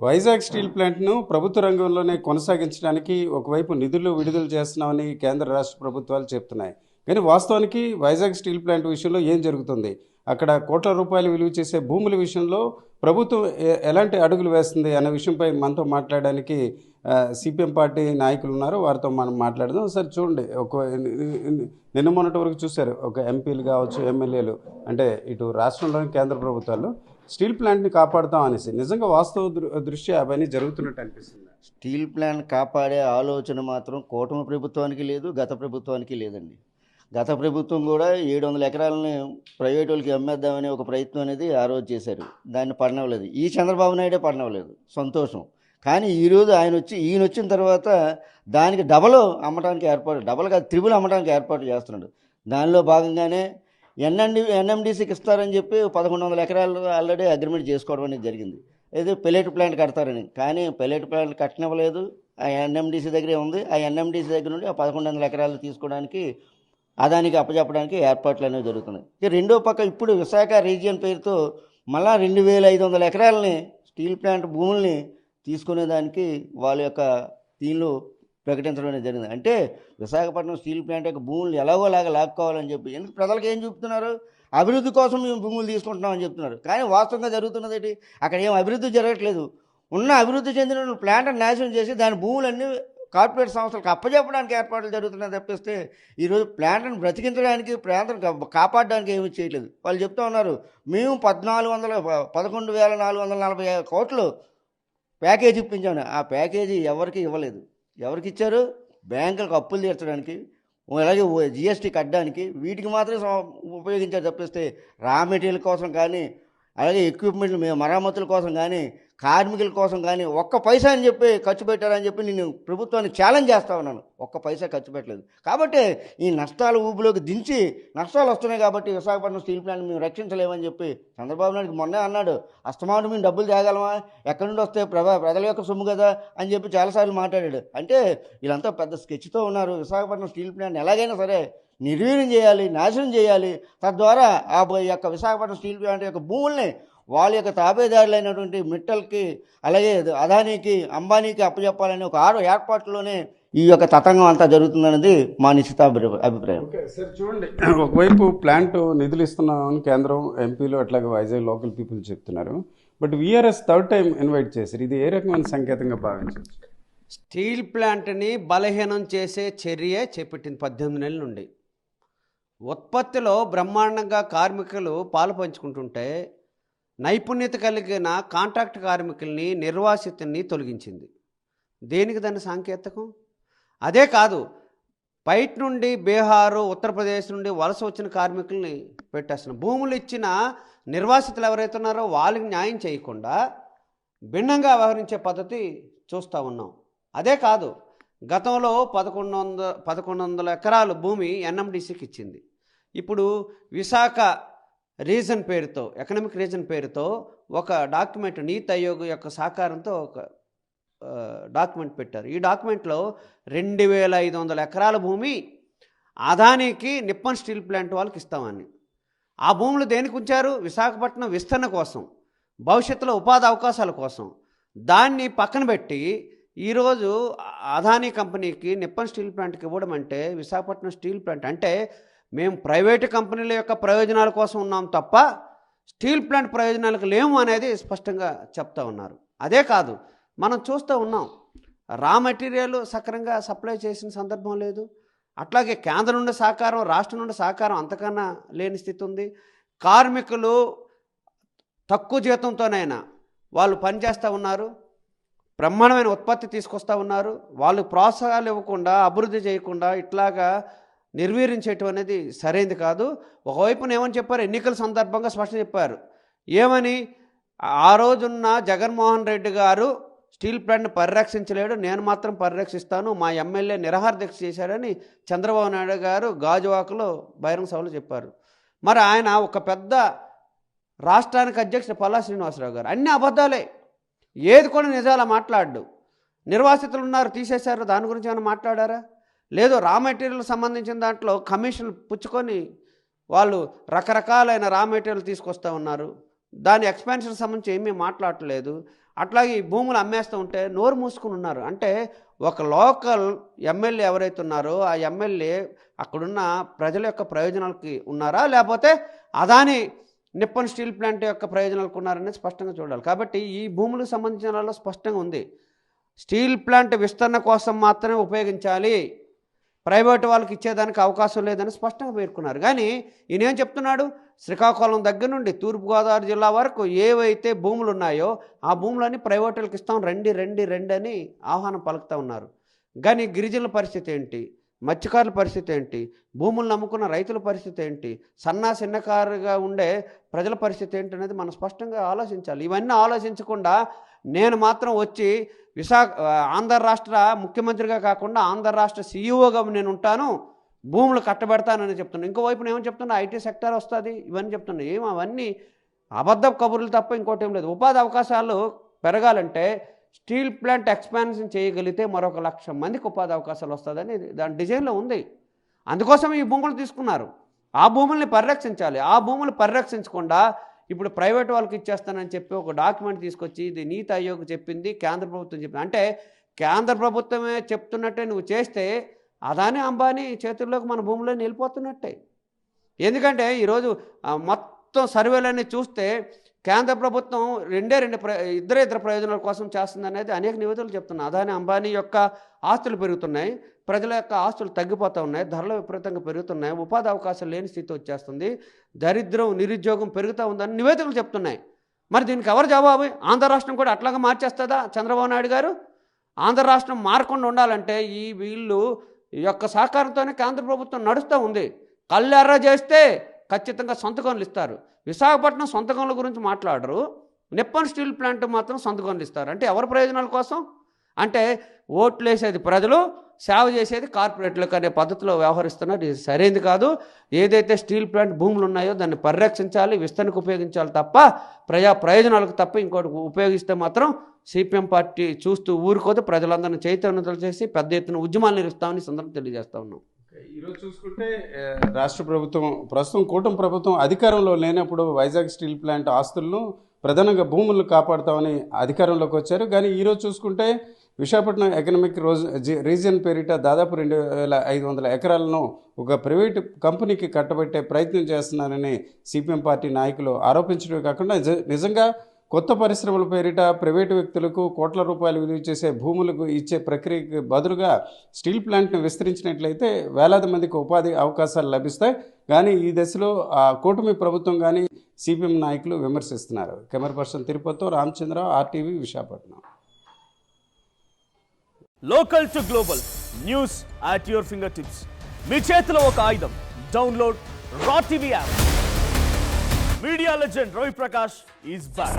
Vizag steel ప్లాంట్ను ప్రభుత్వ రంగంలోనే కొనసాగించడానికి ఒకవైపు నిధులు విడుదల చేస్తున్నామని కేంద్ర రాష్ట్ర ప్రభుత్వాలు చెప్తున్నాయి. కానీ వాస్తవానికి వైజాగ్ స్టీల్ ప్లాంట్ విషయంలో ఏం జరుగుతుంది? అక్కడ కోట్ల రూపాయలు విలువ చేసే భూముల విషయంలో ప్రభుత్వం ఎలాంటి అడుగులు వేస్తుంది అన్న విషయంపై మనతో మాట్లాడడానికి సిపిఎం పార్టీ నాయకులు ఉన్నారు. వారితో మనం మాట్లాడదాం. సరే చూడండి, నిన్న మొన్నటి వరకు చూశారు, ఒక ఎంపీలు కావచ్చు, ఎమ్మెల్యేలు, అంటే ఇటు రాష్ట్రంలోని కేంద్ర ప్రభుత్వాలు స్టీల్ ప్లాంట్ని కాపాడుతాం అనేసి. నిజంగా వాస్తవ దృష్ట్యా అవన్నీ జరుగుతున్నట్టు అనిపిస్తుంది. స్టీల్ ప్లాంట్ కాపాడే ఆలోచన మాత్రం కూటమి ప్రభుత్వానికి లేదు, గత ప్రభుత్వానికి లేదండి. గత ప్రభుత్వం కూడా 700 ఎకరాలని ప్రైవేట్ వాళ్ళకి అమ్మేద్దామని ఒక ప్రయత్నం అనేది ఆ రోజు చేశారు. దాన్ని పడనవలేదు. ఈ చంద్రబాబు నాయుడే పడనవలేదు. సంతోషం. కానీ ఈరోజు ఈయన వచ్చిన తర్వాత దానికి డబల్ అమ్మడానికి ఏర్పాటు, డబల్ కాదు త్రిబుల్ అమ్మడానికి ఏర్పాటు చేస్తున్నాడు. దానిలో భాగంగానే ఎన్ఎండిసికి ఇస్తారని చెప్పి 1100 ఎకరాలు ఆల్రెడీ అగ్రిమెంట్ చేసుకోవడం అనేది జరిగింది. అయితే పెల్లెట్ ప్లాంట్ కడతారని. కానీ పెల్లెట్ ప్లాంట్ కట్టనివ్వలేదు. ఆ ఎన్ఎండిసి దగ్గరే ఉంది. ఆ ఎన్ఎండిసి దగ్గర నుండి ఆ 1100 ఎకరాలు తీసుకోవడానికి, అదానికి అప్పచెప్పడానికి ఏర్పాట్లు అనేవి జరుగుతున్నాయి. ఇక రెండో పక్క ఇప్పుడు విశాఖ రీజియన్ పేరుతో మళ్ళా 2500 ఎకరాలని స్టీల్ ప్లాంట్ భూముల్ని తీసుకునేదానికి వాళ్ళ యొక్క దీనిలో ప్రకటించడం అనేది జరిగింది. అంటే విశాఖపట్నం స్టీల్ ప్లాంట్ యొక్క భూములు ఎలాగోలాగా లాక్కోవాలని చెప్పి, ఎందుకు ప్రజలకు ఏం చెప్తున్నారు? అభివృద్ధి కోసం మేము భూములు తీసుకుంటున్నామని చెప్తున్నారు. కానీ వాస్తవంగా జరుగుతున్నది ఏంటి? అక్కడ ఏం అభివృద్ధి జరగట్లేదు. ఉన్న అభివృద్ధి చెందిన ప్లాంట్ని నాశనం చేసి దాని భూములన్నీ కార్పొరేట్ సంస్థలకు అప్పచెప్పడానికి ఏర్పాట్లు జరుగుతున్నాయి తప్పిస్తే ఈరోజు ప్లాంట్ను బ్రతికించడానికి, ప్రాంతాన్ని కాపాడడానికి ఏమీ చేయట్లేదు. వాళ్ళు చెప్తూ ఉన్నారు, మేము 11,440 కోట్లు ప్యాకేజీ ఇప్పించాము. ఆ ప్యాకేజీ ఎవరికి ఇవ్వలేదు. ఎవరికి ఇచ్చారు? బ్యాంకులకు అప్పులు తీర్చడానికి, అలాగే జిఎస్టీ కట్టడానికి, వీటికి మాత్రమే ఉపయోగించారు తప్పిస్తే రా మెటీరియల్ కోసం కానీ, అలాగే ఎక్విప్మెంట్ మరమ్మతుల కోసం కానీ, కార్మికుల కోసం కానీ ఒక్క పైసా అని చెప్పి ఖర్చు పెట్టారని చెప్పి నేను ప్రభుత్వాన్ని ఛాలెంజ్ చేస్తా ఉన్నాను. ఒక్క పైసా ఖర్చు పెట్టలేదు. కాబట్టి ఈ నష్టాల ఊబిలోకి దించి, నష్టాలు వస్తున్నాయి కాబట్టి విశాఖపట్నం స్టీల్ ప్లాంట్ మేము రక్షించలేమని చెప్పి చంద్రబాబు నాయుడు మొన్నే అన్నాడు. అస్తమానం మేము డబ్బులు తేగలమా, ఎక్కడి నుండి వస్తే ప్రజల యొక్క సొమ్ము కదా అని చెప్పి చాలాసార్లు మాట్లాడాడు. అంటే వీళ్ళంతా పెద్ద స్కెచ్తో ఉన్నారు. విశాఖపట్నం స్టీల్ ప్లాంట్ ఎలాగైనా సరే నిర్వీర్యం చేయాలి, నాశనం చేయాలి. తద్వారా ఆ యొక్క విశాఖపట్నం స్టీల్ ప్లాంట్ యొక్క భూముల్ని వాళ్ళ యొక్క తాబేదారులైనటువంటి మిట్టల్కి, అలాగే అదానీకి, అంబానీకి అప్పచెప్పాలనే ఒక ఏర్పాట్లోనే ఈ యొక్క తతంగం అంతా జరుగుతుందనేది మా నిశ్చిత అభిప్రాయం. సార్ చూడండి, ఒకవైపు ప్లాంట్ నిధులు ఇస్తున్నామని కేంద్రం, ఎంపీలు, అట్లాగే వైజాగ్ లోకల్ పీపుల్ చెప్తున్నారు. But VRS third time invite చేశారు. ఇది ఏ రకమైన సంకేతంగా భావించవచ్చు? స్టీల్ ప్లాంట్ని బలహీనం చేసే చర్య చేపట్టింది 18 నెలల నుండి. ఉత్పత్తిలో బ్రహ్మాండంగా కార్మికులు పాలు పంచుకుంటుంటే నైపుణ్యత కలిగిన కాంట్రాక్ట్ కార్మికుల్ని, నిర్వాసితుల్ని తొలగించింది. దేనికి దాని సాంకేతికం? అదే కాదు, బయట నుండి బీహారు, ఉత్తరప్రదేశ్ నుండి వలస వచ్చిన కార్మికుల్ని పెట్టేస్తున్న, భూములు ఇచ్చిన నిర్వాసితులు ఎవరైతే ఉన్నారో వాళ్ళకి న్యాయం చేయకుండా భిన్నంగా వ్యవహరించే పద్ధతి చూస్తూ ఉన్నాం. అదే కాదు, గతంలో 1100 ఎకరాలు భూమి ఎన్ఎండిసికి ఇచ్చింది. ఇప్పుడు విశాఖ రీజన్ పేరుతో, ఎకనామిక్ రీజన్ పేరుతో ఒక డాక్యుమెంట్, నీతి ఆయోగ్ యొక్క సహకారంతో ఒక డాక్యుమెంట్ పెట్టారు. ఈ డాక్యుమెంట్లో 2500 ఎకరాల భూమి అదానీకి, నిప్పన్ స్టీల్ ప్లాంట్ వాళ్ళకి ఇస్తామని. ఆ భూములు దేనికి ఉంచారు? విశాఖపట్నం విస్తరణ కోసం, భవిష్యత్తులో ఉపాధి అవకాశాల కోసం. దాన్ని పక్కన పెట్టి ఈరోజు అదానీ కంపెనీకి, నిప్పన్ స్టీల్ ప్లాంట్కి ఇవ్వడం అంటే, విశాఖపట్నం స్టీల్ ప్లాంట్ అంటే మేము ప్రైవేటు కంపెనీల యొక్క ప్రయోజనాల కోసం ఉన్నాం తప్ప స్టీల్ ప్లాంట్ ప్రయోజనాలకు లేము అనేది స్పష్టంగా చెప్తా ఉన్నారు. అదే కాదు, మనం చూస్తూ ఉన్నాం, రా మెటీరియల్ సక్రమంగా సప్లై చేసిన సందర్భం లేదు. అట్లాగే కేంద్రం నుండి సహకారం, రాష్ట్రం నుండి సహకారం అంతకన్నా లేని స్థితి ఉంది. కార్మికులు తక్కువ జీతంతోనైనా వాళ్ళు పనిచేస్తూ ఉన్నారు, బ్రహ్మాండమైన ఉత్పత్తి తీసుకొస్తూ ఉన్నారు. వాళ్ళు ప్రోత్సాహాలు ఇవ్వకుండా, అభివృద్ధి చేయకుండా ఇట్లాగా నిర్వీర్యం చేయటం అనేది సరైనది కాదు. ఒకవైపున ఏమని చెప్పారు? ఎన్నికల సందర్భంగా స్పష్టం చెప్పారు. ఏమని? ఆ రోజున్న జగన్మోహన్ రెడ్డి గారు స్టీల్ ప్లాంట్ని పరిరక్షించలేడు, నేను మాత్రం పరిరక్షిస్తాను, మా ఎమ్మెల్యే నిరాహార దీక్ష చేశాడని చంద్రబాబు నాయుడు గారు గాజువాకలో బహిరంగ సభలో చెప్పారు. మరి ఆయన ఒక పెద్ద రాష్ట్రానికి అధ్యక్షుడు పల్లా శ్రీనివాసరావు గారు అన్ని అబద్ధాలే, ఏది కూడా నిజాలా మాట్లాడు. నిర్వాసితులు ఉన్నారు, తీసేశారు, దాని గురించి ఏమైనా మాట్లాడారా? లేదు, రా మెటీరియల్ సంబంధించిన దాంట్లో కమిషన్లు పుచ్చుకొని వాళ్ళు రకరకాలైన రా మెటీరియల్ తీసుకొస్తూ ఉన్నారు. దాని ఎక్స్పాన్షన్ సంబంధించి ఏమీ మాట్లాడలేదు. అట్లాగే ఈ భూములు అమ్మేస్తూ ఉంటే నోరు మూసుకుని ఉన్నారు. అంటే ఒక లోకల్ ఎమ్మెల్యే ఎవరైతే ఉన్నారో ఆ ఎమ్మెల్యే అక్కడున్న ప్రజల యొక్క ప్రయోజనాలకి ఉన్నారా, లేకపోతే అదాని నిప్పన్ స్టీల్ ప్లాంట్ యొక్క ప్రయోజనాలకు ఉన్నారనేది స్పష్టంగా చూడాలి. కాబట్టి ఈ భూములకు సంబంధించిన దానిలో స్పష్టంగా ఉంది, స్టీల్ ప్లాంట్ విస్తరణ కోసం మాత్రమే ఉపయోగించాలి, ప్రైవేటు వాళ్ళకి ఇచ్చేదానికి అవకాశం లేదని స్పష్టంగా పేర్కొన్నారు. కానీ ఈయనేం చెప్తున్నాడు, శ్రీకాకుళం దగ్గర నుండి తూర్పుగోదావరి జిల్లా వరకు ఏవైతే భూములు ఉన్నాయో ఆ భూములన్నీ ప్రైవేటులకు ఇస్తాం, రండి రండి రండి అని ఆహ్వానం పలుకుతూ ఉన్నారు. కానీ గిరిజనుల పరిస్థితి ఏంటి, మత్స్యకారుల పరిస్థితి ఏంటి, భూములు నమ్ముకున్న రైతుల పరిస్థితి ఏంటి, చిన్నకారుగా ఉండే ప్రజల పరిస్థితి ఏంటి అనేది మనం స్పష్టంగా ఆలోచించాలి. ఇవన్నీ ఆలోచించకుండా నేను మాత్రం వచ్చి ఆంధ్ర రాష్ట్ర ముఖ్యమంత్రిగా కాకుండా ఆంధ్ర రాష్ట్ర సీఈఓగా నేను ఉంటాను, భూములు కట్టబెడతానని చెప్తున్నాను. ఇంకోవైపున ఏమని చెప్తున్నా, ఐటీ సెక్టర్ వస్తుంది, ఇవన్నీ చెప్తున్నా. అవన్నీ అబద్ధ కబుర్లు తప్ప ఇంకోటి ఏం లేదు. ఉపాధి అవకాశాలు పెరగాలంటే స్టీల్ ప్లాంట్ ఎక్స్పాన్షన్ చేయగలిగితే మరొక 1,00,000 మందికి ఉపాధి అవకాశాలు వస్తుందని దాని డిజైన్లో ఉంది. అందుకోసం ఈ భూములు తీసుకున్నారు. ఆ భూముల్ని పరిరక్షించాలి. ఆ భూములు పరిరక్షించకుండా ఇప్పుడు ప్రైవేట్ వాళ్ళకి ఇచ్చేస్తానని చెప్పి ఒక డాక్యుమెంట్ తీసుకొచ్చి ఇది నీతి ఆయోగ్ చెప్పింది, కేంద్ర ప్రభుత్వం చెప్పింది అంటే కేంద్ర ప్రభుత్వమే చెప్తున్నట్టే నువ్వు చేస్తే అదాని అంబానీ చేతుల్లోకి మన భూములను వెళ్ళిపోతున్నట్టే. ఎందుకంటే ఈరోజు మొత్తం సర్వేలన్నీ చూస్తే కేంద్ర ప్రభుత్వం ఇద్దరు ప్రయోజనాల కోసం చేస్తుందనేది అనేక నివేదికలు చెప్తున్నాయి. అదాని అంబానీ యొక్క ఆస్తులు పెరుగుతున్నాయి, ప్రజల యొక్క ఆస్తులు తగ్గిపోతూ ఉన్నాయి, ధరలు విపరీతంగా పెరుగుతున్నాయి, ఉపాధి అవకాశాలు లేని స్థితి వచ్చేస్తుంది, దరిద్రం నిరుద్యోగం పెరుగుతూ ఉందని నివేదికలు చెప్తున్నాయి. మరి దీనికి ఎవరు జవాబు? ఆంధ్ర రాష్ట్రం కూడా అట్లాగా మార్చేస్తుందా చంద్రబాబు నాయుడు గారు? ఆంధ్ర రాష్ట్రం మారకుండా ఉండాలంటే వీళ్ళు యొక్క సహకారంతోనే కేంద్ర ప్రభుత్వం నడుస్తూ ఉంది. కళ్ళెర్ర చేస్తే ఖచ్చితంగా సొంత గనులు ఇస్తారు. విశాఖపట్నం సొంత గనుల గురించి మాట్లాడరు, నిప్పన్ స్టీల్ ప్లాంట్ మాత్రం సొంత గనులు ఇస్తారు. అంటే ఎవరి ప్రయోజనాల కోసం? అంటే ఓట్లు వేసేది ప్రజలు, సేవ చేసేది కార్పొరేట్లకు అనే పద్ధతిలో వ్యవహరిస్తున్నారు. ఇది సరైనది కాదు. ఏదైతే స్టీల్ ప్లాంట్ భూములు ఉన్నాయో దాన్ని పరిరక్షించాలి, విస్తరణకు ఉపయోగించాలి తప్ప ప్రజా ప్రయోజనాలకు తప్ప ఇంకోటి ఉపయోగిస్తే మాత్రం సిపిఎం పార్టీ చూస్తూ ఊరుకోతే ప్రజలందరినీ చైతన్యతలు చేసి పెద్ద ఎత్తున ఉద్యమాలు నిర్వహిస్తామని సందర్భం తెలియజేస్తా ఉన్నాం. ఈరోజు చూసుకుంటే రాష్ట్ర ప్రభుత్వం ప్రస్తుతం కూటమి ప్రభుత్వం అధికారంలో లేనప్పుడు వైజాగ్ స్టీల్ ప్లాంట్ ఆస్తులను ప్రధానంగా భూములను కాపాడుతామని అధికారంలోకి వచ్చారు. కానీ ఈరోజు చూసుకుంటే విశాఖపట్నం ఎకనామిక్ రీజియన్ పేరిట దాదాపు 2,500 ఎకరాలను ఒక ప్రైవేట్ కంపెనీకి కట్టబెట్టే ప్రయత్నం చేస్తున్నారని సిపిఎం పార్టీ నాయకులు ఆరోపించడమే కాకుండా నిజంగా కొత్త పరిశ్రమల పేరిట ప్రైవేటు వ్యక్తులకు కోట్ల రూపాయలు విలువ చేసే భూములకు ఇచ్చే ప్రక్రియకు బదులుగా స్టీల్ ప్లాంట్ను విస్తరించినట్లయితే వేలాది మందికి ఉపాధి అవకాశాలు లభిస్తాయి. కానీ ఈ దశలో కూటమి ప్రభుత్వం కానీ సిపిఎం నాయకులు విమర్శిస్తున్నారు. కెమెరా పర్సన్ తిరుపతితో Ramachandra, RTV, Visakhapatnam. Local to global news at your finger tips. మీ చేతిలో ఒక ఆయుధం. Download R TV app. Media legend Ravi Prakash is back.